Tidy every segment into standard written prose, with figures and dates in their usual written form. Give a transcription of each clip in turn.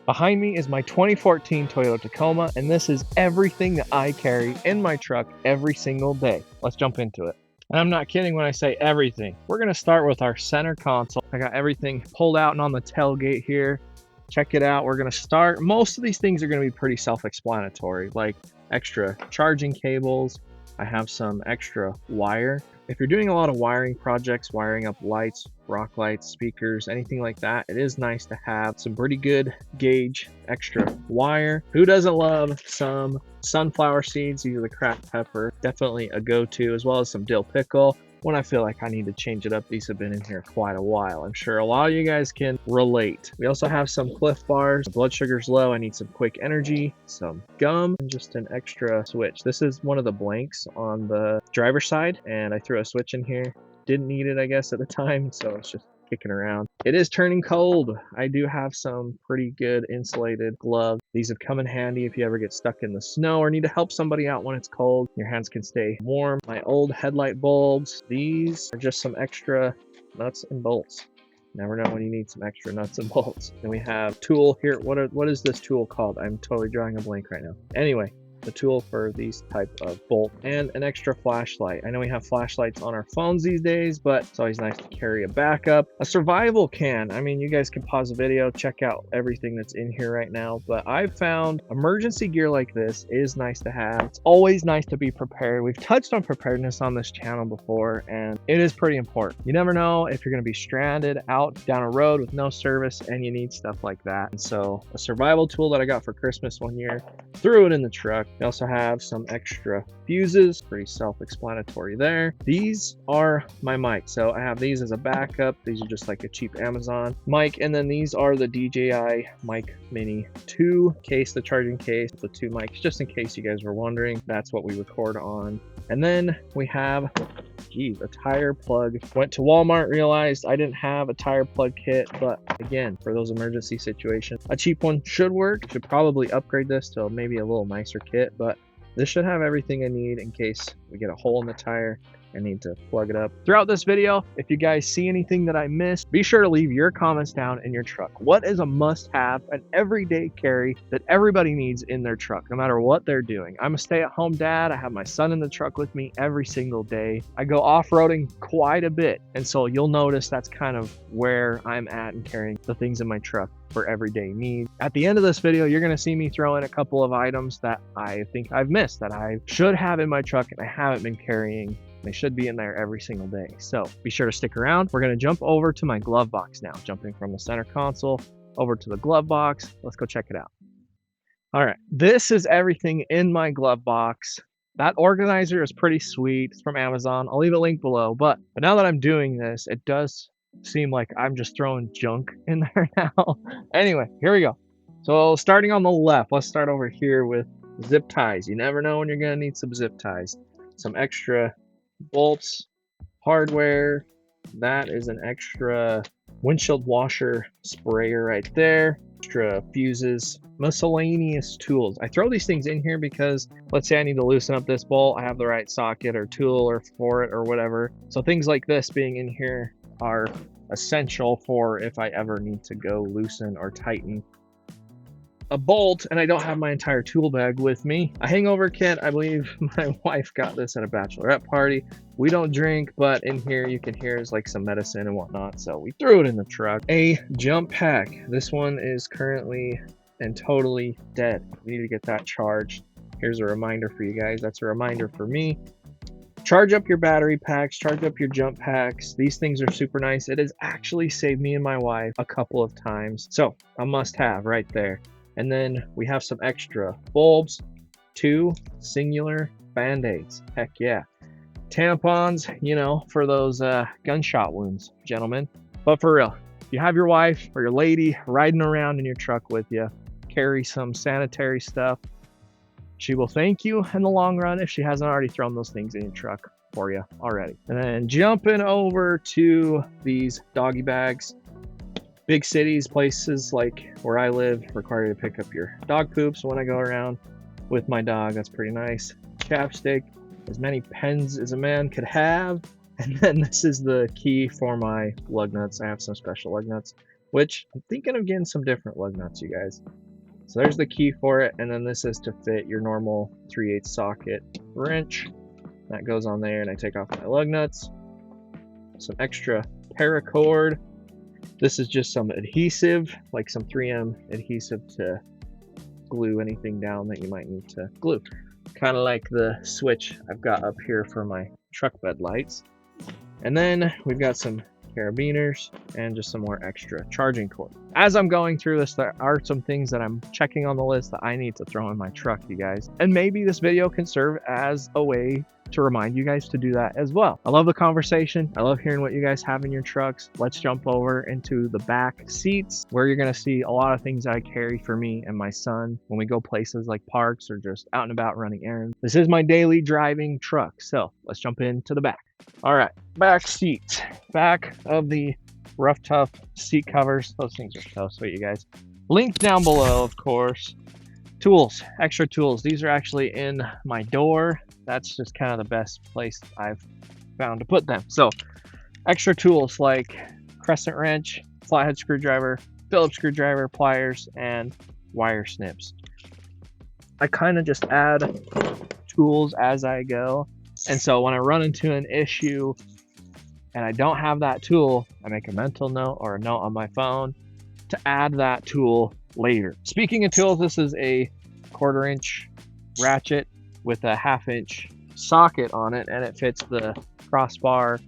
Behind me is my 2014 Toyota Tacoma, and this is everything that I carry in my truck every single day. Let's jump into it. And I'm not kidding when I say everything. We're gonna start with our center console. I got everything pulled out and on the tailgate here. Check it out. We're gonna start. Most of these things are gonna be pretty self-explanatory, like extra charging cables. I have some extra wire. If you're doing a lot of wiring projects, wiring up lights, rock lights, speakers, anything like that, it is nice to have some pretty good gauge extra wire. Who doesn't love some sunflower seeds? These are the cracked pepper, definitely a go-to, as well as some dill pickle. When I feel like I need to change it up, these have been in here quite a while. I'm sure a lot of you guys can relate. We also have some Cliff bars. Blood sugar's low. I need some quick energy, some gum, and just an extra switch. This is one of the blanks on the driver's side, and I threw a switch in here. Didn't need it, I guess, at the time, so it's just kicking around. It is turning cold. I do have some pretty good insulated gloves. These have come in handy if you ever get stuck in the snow or need to help somebody out when it's cold. Your hands can stay warm. My old headlight bulbs. These are just some extra nuts and bolts. Never know when you need some extra nuts and bolts. And we have tool here. What is this tool called? I'm totally drawing a blank right now. Anyway, the tool for these type of bolt and an extra flashlight. I know we have flashlights on our phones these days, but it's always nice to carry a backup. A survival can. I mean, you guys can pause the video, check out everything that's in here right now, but I've found emergency gear like this is nice to have. It's always nice to be prepared. We've touched on preparedness on this channel before, and it is pretty important. You never know if you're going to be stranded out down a road with no service and you need stuff like that. And so a survival tool that I got for Christmas one year, threw it in the truck. We also have some extra fuses, pretty self-explanatory there. These are my mics. So I have these as a backup. These are just like a cheap Amazon mic. And then these are the DJI Mic Mini 2 case, the charging case, the 2 mics, just in case you guys were wondering. That's what we record on. And then we have, geez, a tire plug. Went to Walmart, realized I didn't have a tire plug kit, but again, for those emergency situations, a cheap one should work. Should probably upgrade this to maybe a little nicer kit, but this should have everything I need in case we get a hole in the tire and need to plug it up. Throughout this video, if you guys see anything that I missed, be sure to leave your comments down in your truck. What is a must-have, an everyday carry that everybody needs in their truck, no matter what they're doing? I'm a stay-at-home dad. I have my son in the truck with me every single day. I go off-roading quite a bit, and so you'll notice that's kind of where I'm at in carrying the things in my truck for everyday needs. At the end of this video, you're going to see me throw in a couple of items that I think I've missed, that I should have in my truck and I haven't been carrying. They should be in there every single day. So be sure to stick around. We're going to jump over to my glove box now, jumping from the center console over to the glove box. Let's go check it out. All right, this is everything in my glove box. That organizer is pretty sweet. It's from Amazon. I'll leave a link below. But now that I'm doing this, it does seem like I'm just throwing junk in there now. Anyway, here we go. So starting on the left, let's start over here with zip ties. You never know when you're going to need some zip ties. Some extra bolts, hardware. That is an extra windshield washer sprayer right there. Extra fuses, miscellaneous tools. I throw these things in here because let's say I need to loosen up this bolt. I have the right socket or tool or for it or whatever. So things like this being in here are essential for if I ever need to go loosen or tighten a bolt and I don't have my entire tool bag with me. A hangover kit. I believe my wife got this at a bachelorette party. We don't drink, but in here you can hear is like some medicine and whatnot, so we threw it in the truck. A jump pack. This one is currently and totally dead. We need to get that charged. Here's a reminder for you guys. That's a reminder for me. Charge up your battery packs, charge up your jump packs. These things are super nice. It has actually saved me and my wife a couple of times. So a must have right there. And then we have some extra bulbs, 2 singular band-aids. Heck yeah. Tampons, you know, for those gunshot wounds, gentlemen. But for real, if you have your wife or your lady riding around in your truck with you, carry some sanitary stuff. She will thank you in the long run if she hasn't already thrown those things in your truck for you already. And then jumping over to these doggy bags. Big cities, places like where I live, require you to pick up your dog poop. So when I go around with my dog, that's pretty nice. Chapstick, as many pens as a man could have. And then this is the key for my lug nuts. I have some special lug nuts. which I'm thinking of getting some different lug nuts, you guys. So there's the key for it, and then this is to fit your normal 3/8 socket wrench. That goes on there, and I take off my lug nuts. Some extra paracord. This is just some adhesive, like some 3M adhesive to glue anything down that you might need to glue. Kind of like the switch I've got up here for my truck bed lights. And then we've got some carabiners and just some more extra charging cord. As I'm going through this, there are some things that I'm checking on the list that I need to throw in my truck, you guys. And maybe this video can serve as a way to remind you guys to do that as well. I love the conversation. I love hearing what you guys have in your trucks. Let's jump over into the back seats where you're gonna see a lot of things that I carry for me and my son when we go places like parks or just out and about running errands. This is my daily driving truck. So let's jump into the back. All right, back seats. Back of the Rough Tough seat covers. Those things are so sweet, you guys. Link down below, of course. Tools, extra tools. These are actually in my door. That's just kind of the best place I've found to put them. So extra tools like crescent wrench, flathead screwdriver, Phillips screwdriver, pliers, and wire snips. I kind of just add tools as I go. And so when I run into an issue and I don't have that tool, I make a mental note or a note on my phone to add that tool later. Speaking of tools, this is a 1/4 inch ratchet with a 1/2 inch socket on it, and it fits the crossbar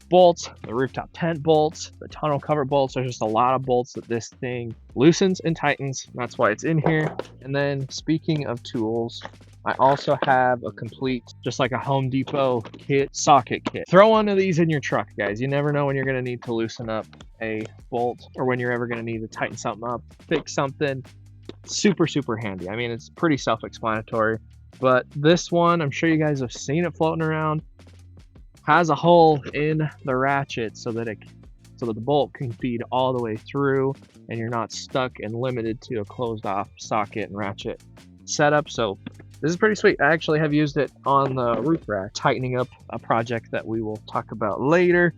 bolts, the rooftop tent bolts, the tonneau cover bolts. There's just a lot of bolts that this thing loosens and tightens. That's why it's in here. And then speaking of tools, I also have a complete, just like a Home Depot kit, socket kit. Throw one of these in your truck, guys. You never know when you're gonna need to loosen up a bolt or when you're ever gonna need to tighten something up, fix something. Super, super handy. I mean, it's pretty self-explanatory, but this one, I'm sure you guys have seen it floating around, has a hole in the ratchet so that the bolt can feed all the way through and you're not stuck and limited to a closed off socket and ratchet setup. So this is pretty sweet. I actually have used it on the roof rack, tightening up a project that we will talk about later.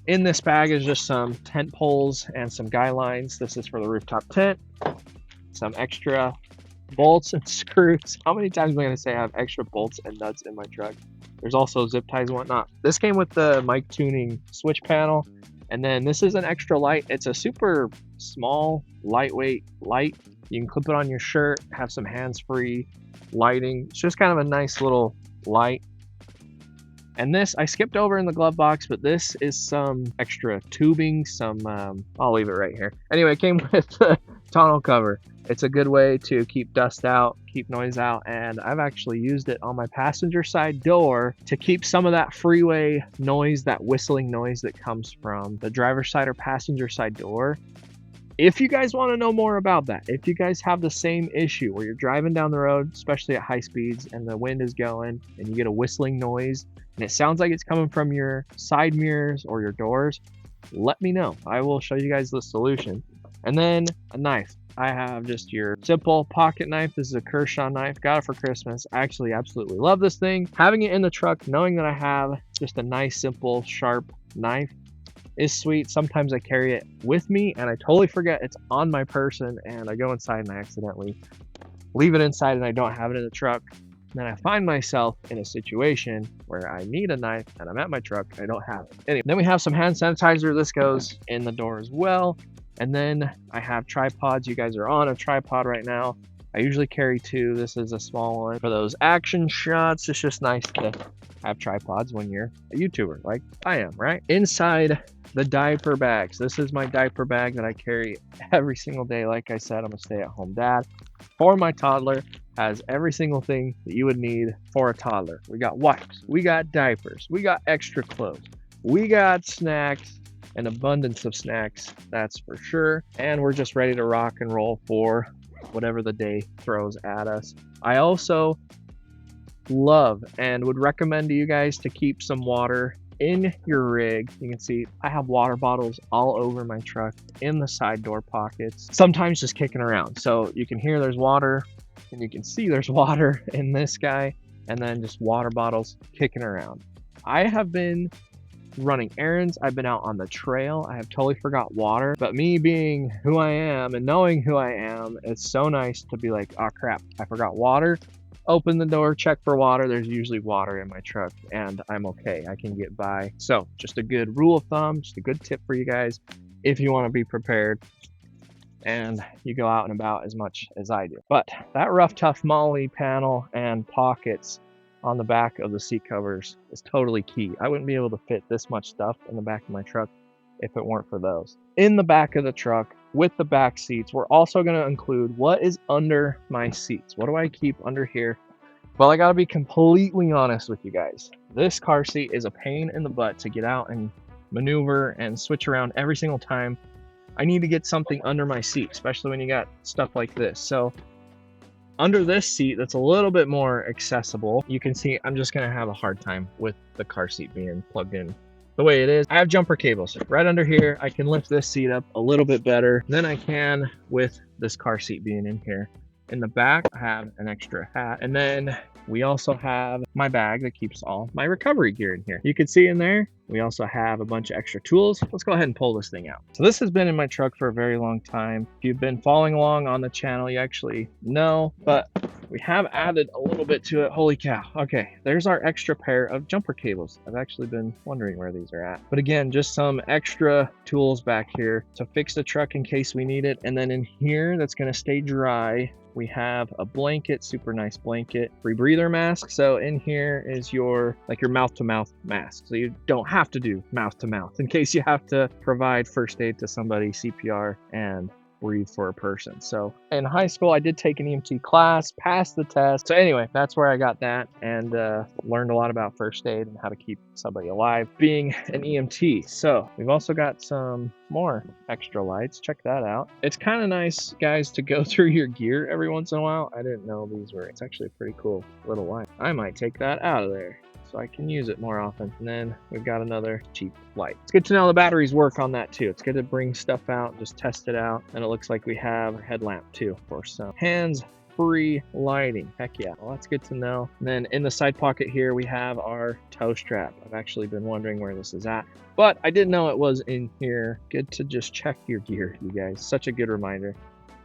In this bag is just some tent poles and some guy lines. This is for the rooftop tent. Some extra bolts and screws. How many times am I going to say I have extra bolts and nuts in my truck? There's also zip ties and whatnot. This came with the mic tuning switch panel. And then this is an extra light. It's a super small, lightweight light. You can clip it on your shirt, have some hands-free lighting. It's just kind of a nice little light. And this, I skipped over in the glove box, but this is some extra tubing, I'll leave it right here. Anyway, it came with the tonneau cover. It's a good way to keep dust out, keep noise out, and I've actually used it on my passenger side door to keep some of that freeway noise, that whistling noise that comes from the driver's side or passenger side door. If you guys want to know more about that, if you guys have the same issue where you're driving down the road, especially at high speeds, and the wind is going and you get a whistling noise and it sounds like it's coming from your side mirrors or your doors, let me know. I will show you guys the solution. And then a knife. I have just your simple pocket knife. This is a Kershaw knife. Got it for Christmas. I actually absolutely love this thing. Having it in the truck, knowing that I have just a nice, simple, sharp knife is sweet. Sometimes I carry it with me and I totally forget it's on my person and I go inside and I accidentally leave it inside and I don't have it in the truck. And then I find myself in a situation where I need a knife and I'm at my truck and I don't have it. Anyway, then we have some hand sanitizer. This goes in the door as well. And then I have tripods. You guys are on a tripod right now. I usually carry 2. This is a small one for those action shots. It's just nice to have tripods when you're a YouTuber like I am, right? Inside the diaper bags. This is my diaper bag that I carry every single day. Like I said, I'm a stay-at-home dad. For my toddler, has every single thing that you would need for a toddler. We got wipes, we got diapers, we got extra clothes, we got snacks, an abundance of snacks, that's for sure. And we're just ready to rock and roll for whatever the day throws at us. I also love and would recommend to you guys to keep some water in your rig. You can see I have water bottles all over my truck in the side door pockets, sometimes just kicking around. So you can hear there's water and you can see there's water in this guy, and then just water bottles kicking around. I have been running errands. I've been out on the trail. I have totally forgot water. But me being who I am and knowing who I am, it's so nice to be like, oh crap, I forgot water. Open the door, check for water. There's usually water in my truck and I'm okay. I can get by. So just a good rule of thumb, just a good tip for you guys if you want to be prepared and you go out and about as much as I do. But that rough, tough MOLLE panel and pockets on the back of the seat covers is totally key. I wouldn't be able to fit this much stuff in the back of my truck if it weren't for those. In the back of the truck with the back seats, we're also going to include what is under my seats. What do I keep under here? Well, I got to be completely honest with you guys. This car seat is a pain in the butt to get out and maneuver and switch around every single time. I need to get something under my seat, especially when you got stuff like this. So under this seat that's a little bit more accessible, you can see I'm just gonna have a hard time with the car seat being plugged in the way it is. I have jumper cables right under here. I can lift this seat up a little bit better than I can with this car seat being in here. In the back, I have an extra hat, and then we also have my bag that keeps all my recovery gear in here. You can see in there, we also have a bunch of extra tools. Let's go ahead and pull this thing out. So this has been in my truck for a very long time. If you've been following along on the channel, you actually know, but we have added a little bit to it. Holy cow. Okay, there's our extra pair of jumper cables. I've actually been wondering where these are at. But again, just some extra tools back here to fix the truck in case we need it. And then in here, that's gonna stay dry, we have a blanket, super nice blanket, rebreather mask. So in here is your mouth-to-mouth mask. So you don't have to do mouth-to-mouth in case you have to provide first aid to somebody, CPR, and breathe for a person. So in high school, I did take an EMT class, passed the test. So anyway, that's where I got that and learned a lot about first aid and how to keep somebody alive being an EMT. So we've also got some more extra lights. Check that out. It's kind of nice, guys, to go through your gear every once in a while. I didn't know these were, it's actually a pretty cool little light. I might take that out of there so I can use it more often. And then we've got another cheap light. It's good to know the batteries work on that too. It's good to bring stuff out, just test it out. And it looks like we have a headlamp too for some hands-free lighting. Heck yeah, well, that's good to know. And then in the side pocket here, we have our tow strap. I've actually been wondering where this is at, but I didn't know it was in here. Good to just check your gear, you guys. Such a good reminder.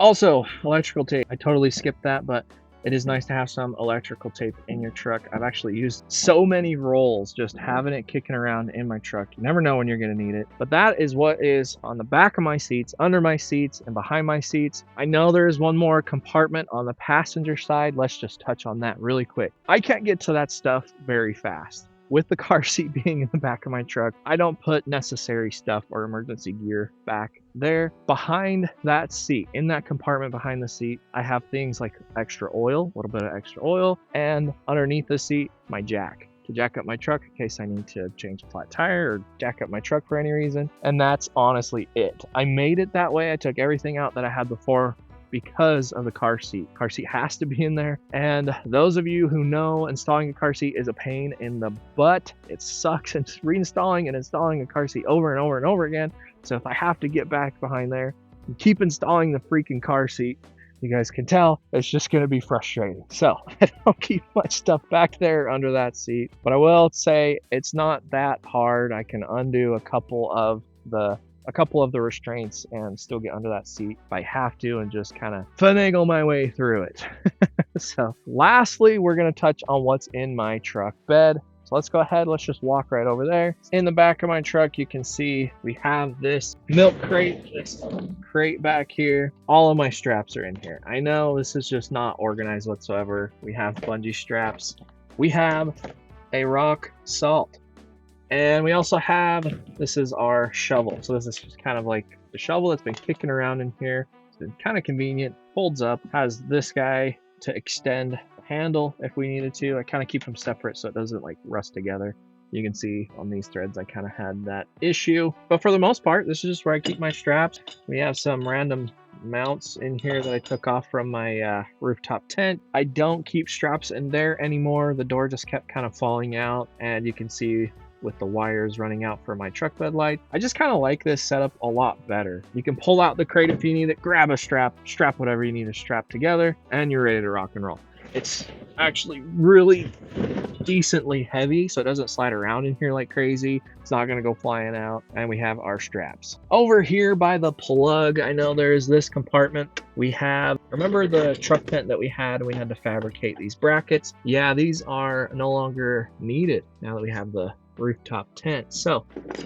Also, electrical tape. I totally skipped that, but it is nice to have some electrical tape in your truck. I've actually used so many rolls just having it kicking around in my truck. You never know when you're gonna need it. But that is what is on the back of my seats, under my seats, and behind my seats. I know there is one more compartment on the passenger side. Let's just touch on that really quick. I can't get to that stuff very fast. With the car seat being in the back of my truck, I don't put necessary stuff or emergency gear back there. Behind that seat, in that compartment behind the seat, I have things like extra oil, a little bit of extra oil, and underneath the seat, my jack to jack up my truck in case I need to change a flat tire or jack up my truck for any reason. And that's honestly it. I made it that way. I took everything out that I had before because of the car seat. Car seat has to be in there. And those of you who know installing a car seat is a pain in the butt. It sucks, and reinstalling and installing a car seat over and over and over again. So if I have to get back behind there and keep installing the freaking car seat, you guys can tell it's just going to be frustrating. So I don't keep much stuff back there under that seat, but I will say it's not that hard. I can undo a couple of the restraints and still get under that seat if I have to and just kind of finagle my way through it. So lastly, we're going to touch on what's in my truck bed. So let's go ahead. Let's just walk right over there. In the back of my truck, you can see we have this milk crate, this crate back here. All of my straps are in here. I know this is just not organized whatsoever. We have bungee straps. We have a rock salt. And we also have, this is our shovel. So this is just kind of like the shovel that's been kicking around in here. It's been kind of convenient, folds up, has this guy to extend the handle if we needed to. I kind of keep them separate so it doesn't like rust together. You can see on these threads, I kind of had that issue. But for the most part, this is just where I keep my straps. We have some random mounts in here that I took off from my rooftop tent. I don't keep straps in there anymore. The door just kept kind of falling out, and you can see with the wires running out for my truck bed light. I just kind of like this setup a lot better. You can pull out the crate if you need it, grab a strap whatever you need to strap together, and you're ready to rock and roll. It's actually really decently heavy, so it doesn't slide around in here like crazy. It's not gonna go flying out. And we have our straps. Over here by the plug, I know there's this compartment. We have, remember the truck tent that we had and we had to fabricate these brackets? Yeah, these are no longer needed now that we have the rooftop tent. So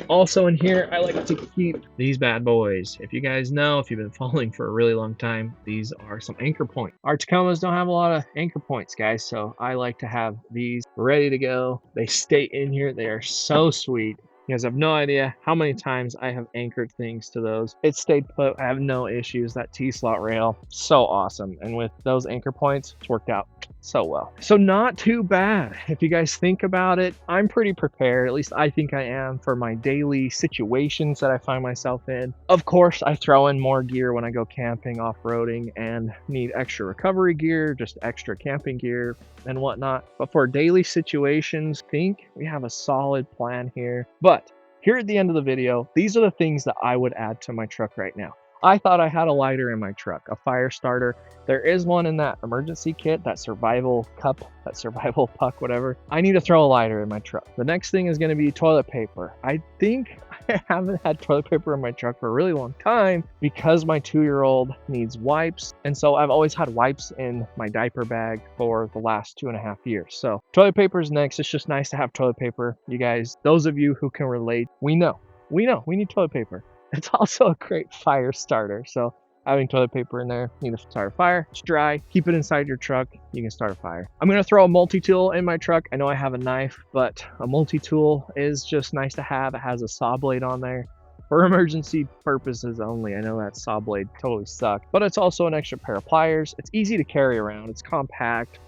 also in here, I like to keep these bad boys. If you guys know, if you've been following for a really long time, these are some anchor points. Our Tacomas don't have a lot of anchor points, guys, so I like to have these ready to go. They stay in here. They are so sweet. You guys have no idea how many times I have anchored things to those. It stayed put. I have no issues. That T-slot rail, so awesome. And with those anchor points, it's worked out so well. So not too bad. If you guys think about it, I'm pretty prepared. At least I think I am for my daily situations that I find myself in. Of course, I throw in more gear when I go camping, off-roading, and need extra recovery gear, just extra camping gear and whatnot. But for daily situations, I think we have a solid plan here. But here at the end of the video, these are the things that I would add to my truck right now. I thought I had a lighter in my truck, a fire starter. There is one in that emergency kit, that survival cup, that survival puck, whatever. I need to throw a lighter in my truck. The next thing is going to be toilet paper. I think I haven't had toilet paper in my truck for a really long time because my 2-year-old needs wipes. And so I've always had wipes in my diaper bag for the last 2.5 years. So toilet paper is next. It's just nice to have toilet paper. You guys, those of you who can relate, we know we need toilet paper. It's also a great fire starter. So having toilet paper in there, need to start a fire. It's dry. Keep it inside your truck. You can start a fire. I'm going to throw a multi-tool in my truck. I know I have a knife, but a multi-tool is just nice to have. It has a saw blade on there for emergency purposes only. I know that saw blade totally sucks, but it's also an extra pair of pliers. It's easy to carry around. It's compact.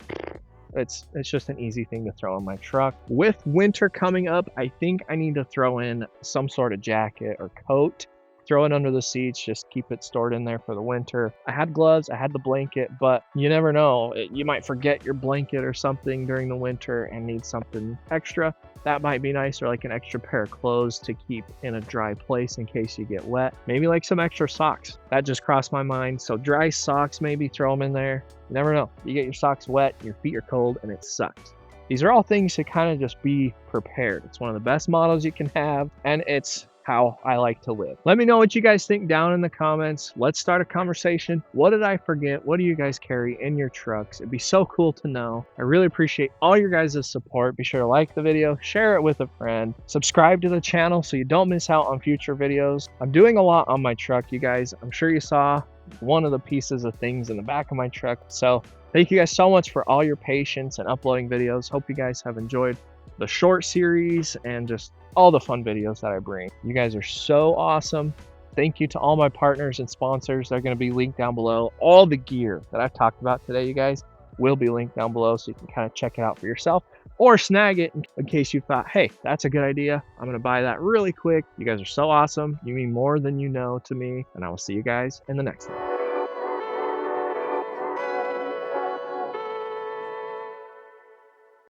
It's just an easy thing to throw in my truck. With winter coming up, I think I need to throw in some sort of jacket or coat. Throw it under the seats, just keep it stored in there for the winter. I had gloves, I had the blanket, but you never know. You might forget your blanket or something during the winter and need something extra. That might be nice, or like an extra pair of clothes to keep in a dry place in case you get wet. Maybe like some extra socks. That just crossed my mind. So dry socks, maybe throw them in there. You never know. You get your socks wet, your feet are cold, and it sucks. These are all things to kind of just be prepared. It's one of the best models you can have, and it's how I like to live. Let me know what you guys think down in the comments. Let's start a conversation. What did I forget? What do you guys carry in your trucks? It'd be so cool to know. I really appreciate all your guys' support. Be sure to like the video, share it with a friend, subscribe to the channel so you don't miss out on future videos. I'm doing a lot on my truck, you guys. I'm sure you saw one of the pieces of things in the back of my truck. So thank you guys so much for all your patience and uploading videos. Hope you guys have enjoyed the short series and just all the fun videos that I bring. You guys are so awesome. Thank you to all my partners and sponsors. They're going to be linked down below. All the gear that I've talked about today, you guys, will be linked down below so you can kind of check it out for yourself or snag it in case you thought, hey, that's a good idea. I'm going to buy that really quick. You guys are so awesome. You mean more than you know to me, and I will see you guys in the next one.